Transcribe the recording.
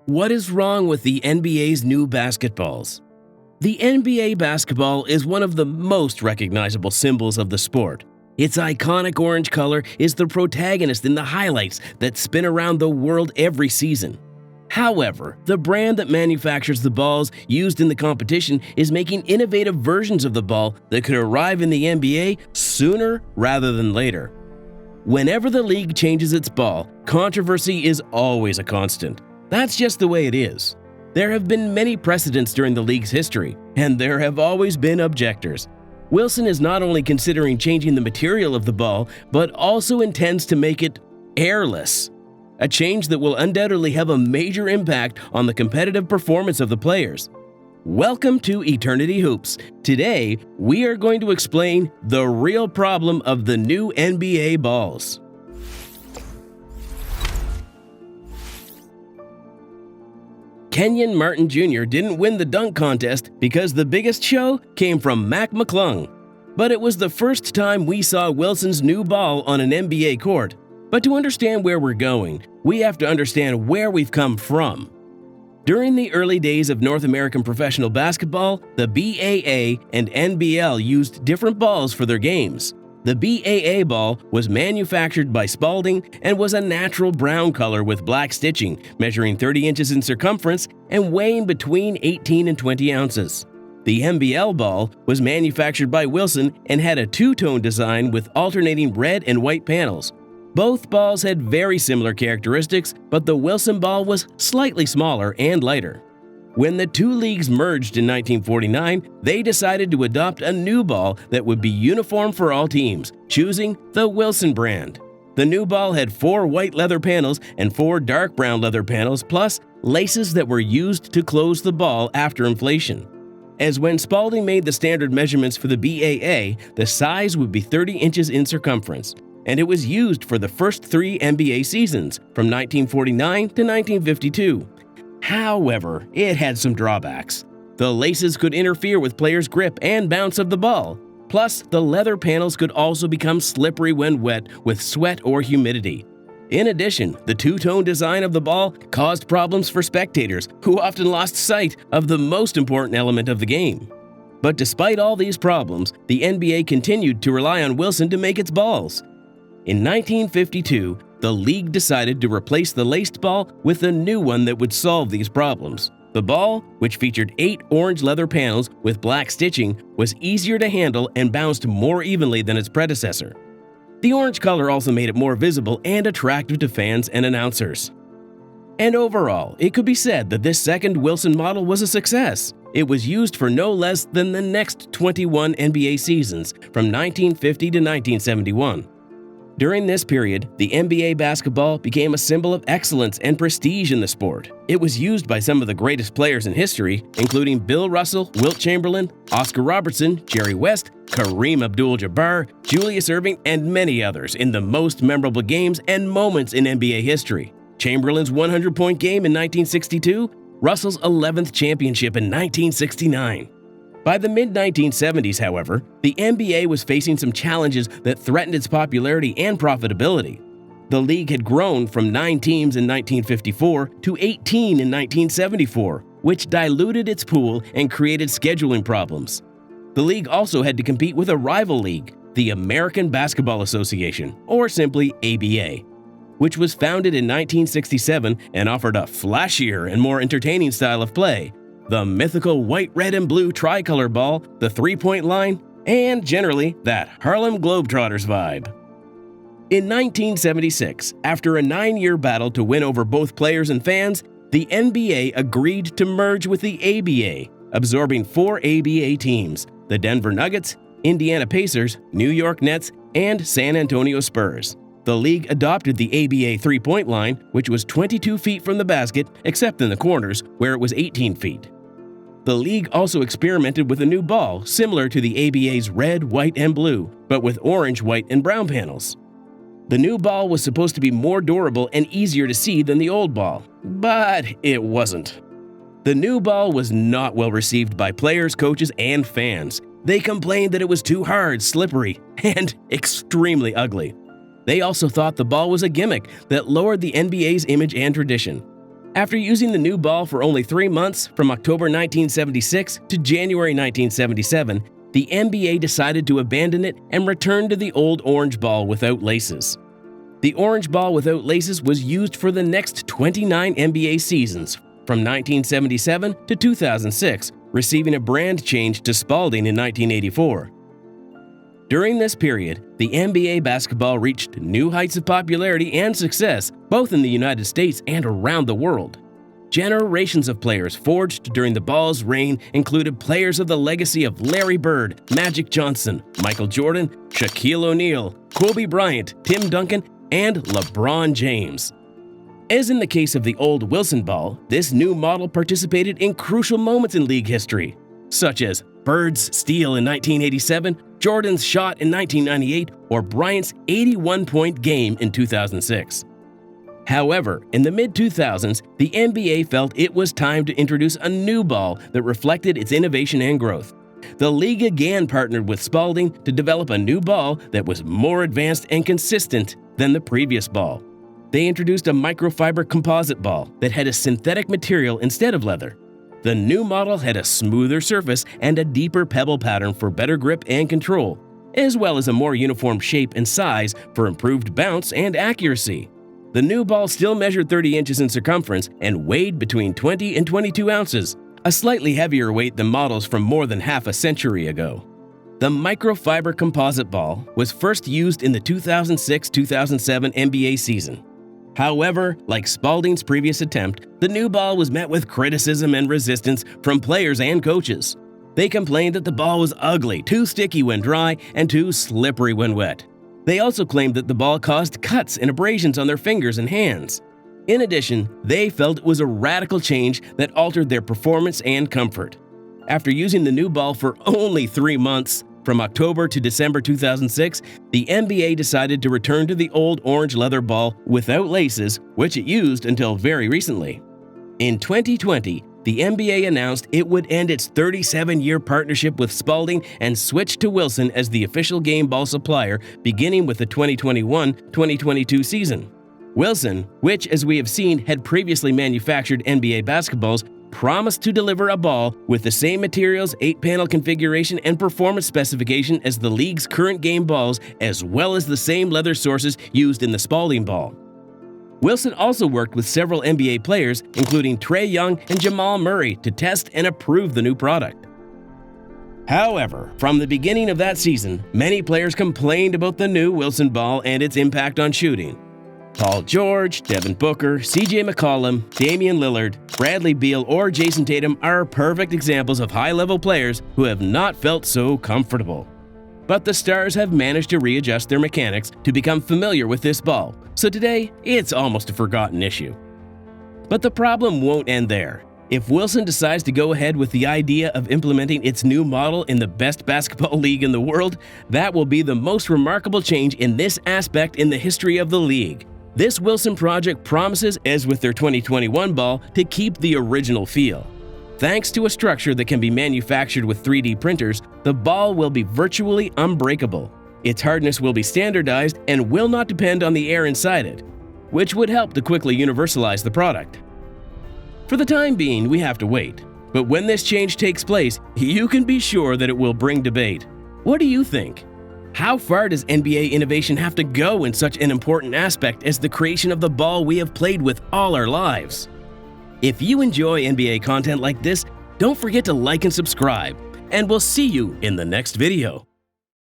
What is wrong with the NBA's new basketballs? The NBA basketball is one of the most recognizable symbols of the sport. Its iconic orange color is the protagonist in the highlights that spin around the world every season. However, the brand that manufactures the balls used in the competition is making innovative versions of the ball that could arrive in the NBA sooner rather than later. Whenever the league changes its ball, controversy is always a constant. That's just the way it is. There have been many precedents during the league's history, and there have always been objectors. Wilson is not only considering changing the material of the ball, but also intends to make it airless. A change that will undoubtedly have a major impact on the competitive performance of the players. Welcome to Eternity Hoops. Today, we are going to explain the real problem of the new NBA balls. Kenyon Martin Jr. didn't win the dunk contest because the biggest show came from Mac McClung. But it was the first time we saw Wilson's new ball on an NBA court. But to understand where we're going, we have to understand where we've come from. During the early days of North American professional basketball, the BAA and NBL used different balls for their games. The BAA ball was manufactured by Spalding and was a natural brown color with black stitching, measuring 30 inches in circumference and weighing between 18 and 20 ounces. The NBL ball was manufactured by Wilson and had a two-tone design with alternating red and white panels. Both balls had very similar characteristics, but the Wilson ball was slightly smaller and lighter. When the two leagues merged in 1949, they decided to adopt a new ball that would be uniform for all teams, choosing the Wilson brand. The new ball had 4 white leather panels and 4 dark brown leather panels, plus laces that were used to close the ball after inflation. As when Spalding made the standard measurements for the BAA, the size would be 30 inches in circumference, and it was used for the first 3 NBA seasons, from 1949 to 1952. However, it had some drawbacks. The laces could interfere with players' grip and bounce of the ball. Plus, the leather panels could also become slippery when wet with sweat or humidity. In addition, the two-tone design of the ball caused problems for spectators, who often lost sight of the most important element of the game. But despite all these problems, the NBA continued to rely on Wilson to make its balls. In 1952, the league decided to replace the laced ball with a new one that would solve these problems. The ball, which featured 8 orange leather panels with black stitching, was easier to handle and bounced more evenly than its predecessor. The orange color also made it more visible and attractive to fans and announcers. And overall, it could be said that this second Wilson model was a success. It was used for no less than the next 21 NBA seasons, from 1950 to 1971. During this period, the NBA basketball became a symbol of excellence and prestige in the sport. It was used by some of the greatest players in history, including Bill Russell, Wilt Chamberlain, Oscar Robertson, Jerry West, Kareem Abdul-Jabbar, Julius Erving, and many others in the most memorable games and moments in NBA history. Chamberlain's 100-point game in 1962, Russell's 11th championship in 1969. By the mid-1970s, however, the NBA was facing some challenges that threatened its popularity and profitability. The league had grown from 9 teams in 1954 to 18 in 1974, which diluted its pool and created scheduling problems. The league also had to compete with a rival league, the American Basketball Association, or simply ABA, which was founded in 1967 and offered a flashier and more entertaining style of play. The mythical white, red, and blue tricolor ball, the three-point line, and generally that Harlem Globetrotters vibe. In 1976, after a 9-year battle to win over both players and fans, the NBA agreed to merge with the ABA, absorbing 4 ABA teams: the Denver Nuggets, Indiana Pacers, New York Nets, and San Antonio Spurs. The league adopted the ABA three-point line, which was 22 feet from the basket, except in the corners, where it was 18 feet. The league also experimented with a new ball similar to the ABA's red, white, and blue, but with orange, white, and brown panels. The new ball was supposed to be more durable and easier to see than the old ball, but it wasn't. The new ball was not well received by players, coaches, and fans. They complained that it was too hard, slippery, and extremely ugly. They also thought the ball was a gimmick that lowered the NBA's image and tradition. After using the new ball for only 3 months, from October 1976 to January 1977, the NBA decided to abandon it and return to the old orange ball without laces. The orange ball without laces was used for the next 29 NBA seasons, from 1977 to 2006, receiving a brand change to Spalding in 1984. During this period, the NBA basketball reached new heights of popularity and success, both in the United States and around the world. Generations of players forged during the ball's reign included players of the legacy of Larry Bird, Magic Johnson, Michael Jordan, Shaquille O'Neal, Kobe Bryant, Tim Duncan, and LeBron James. As in the case of the old Wilson ball, this new model participated in crucial moments in league history, such as Bird's steal in 1987, Jordan's shot in 1998, or Bryant's 81-point game in 2006. However, in the mid-2000s, the NBA felt it was time to introduce a new ball that reflected its innovation and growth. The league again partnered with Spalding to develop a new ball that was more advanced and consistent than the previous ball. They introduced a microfiber composite ball that had a synthetic material instead of leather. The new model had a smoother surface and a deeper pebble pattern for better grip and control, as well as a more uniform shape and size for improved bounce and accuracy. The new ball still measured 30 inches in circumference and weighed between 20 and 22 ounces, a slightly heavier weight than models from more than half a century ago. The microfiber composite ball was first used in the 2006-2007 NBA season. However, like Spalding's previous attempt, the new ball was met with criticism and resistance from players and coaches. They complained that the ball was ugly, too sticky when dry, and too slippery when wet. They also claimed that the ball caused cuts and abrasions on their fingers and hands. In addition, they felt it was a radical change that altered their performance and comfort. After using the new ball for only 3 months, from October to December 2006, the NBA decided to return to the old orange leather ball without laces, which it used until very recently. In 2020, the NBA announced it would end its 37-year partnership with Spalding and switch to Wilson as the official game ball supplier beginning with the 2021-2022 season. Wilson, which as we have seen had previously manufactured NBA basketballs, promised to deliver a ball with the same materials, 8-panel configuration, and performance specification as the league's current game balls, as well as the same leather sources used in the Spalding ball. Wilson also worked with several NBA players, including Trae Young and Jamal Murray, to test and approve the new product. However, from the beginning of that season, many players complained about the new Wilson ball and its impact on shooting. Paul George, Devin Booker, CJ McCollum, Damian Lillard, Bradley Beal, or Jason Tatum are perfect examples of high-level players who have not felt so comfortable. But the Stars have managed to readjust their mechanics to become familiar with this ball, so today it's almost a forgotten issue. But the problem won't end there. If Wilson decides to go ahead with the idea of implementing its new model in the best basketball league in the world, that will be the most remarkable change in this aspect in the history of the league. This Wilson project promises, as with their 2021 ball, to keep the original feel. Thanks to a structure that can be manufactured with 3D printers, the ball will be virtually unbreakable. Its hardness will be standardized and will not depend on the air inside it, which would help to quickly universalize the product. For the time being, we have to wait. But when this change takes place, you can be sure that it will bring debate. What do you think? How far does NBA innovation have to go in such an important aspect as the creation of the ball we have played with all our lives? If you enjoy NBA content like this, don't forget to like and subscribe, and we'll see you in the next video.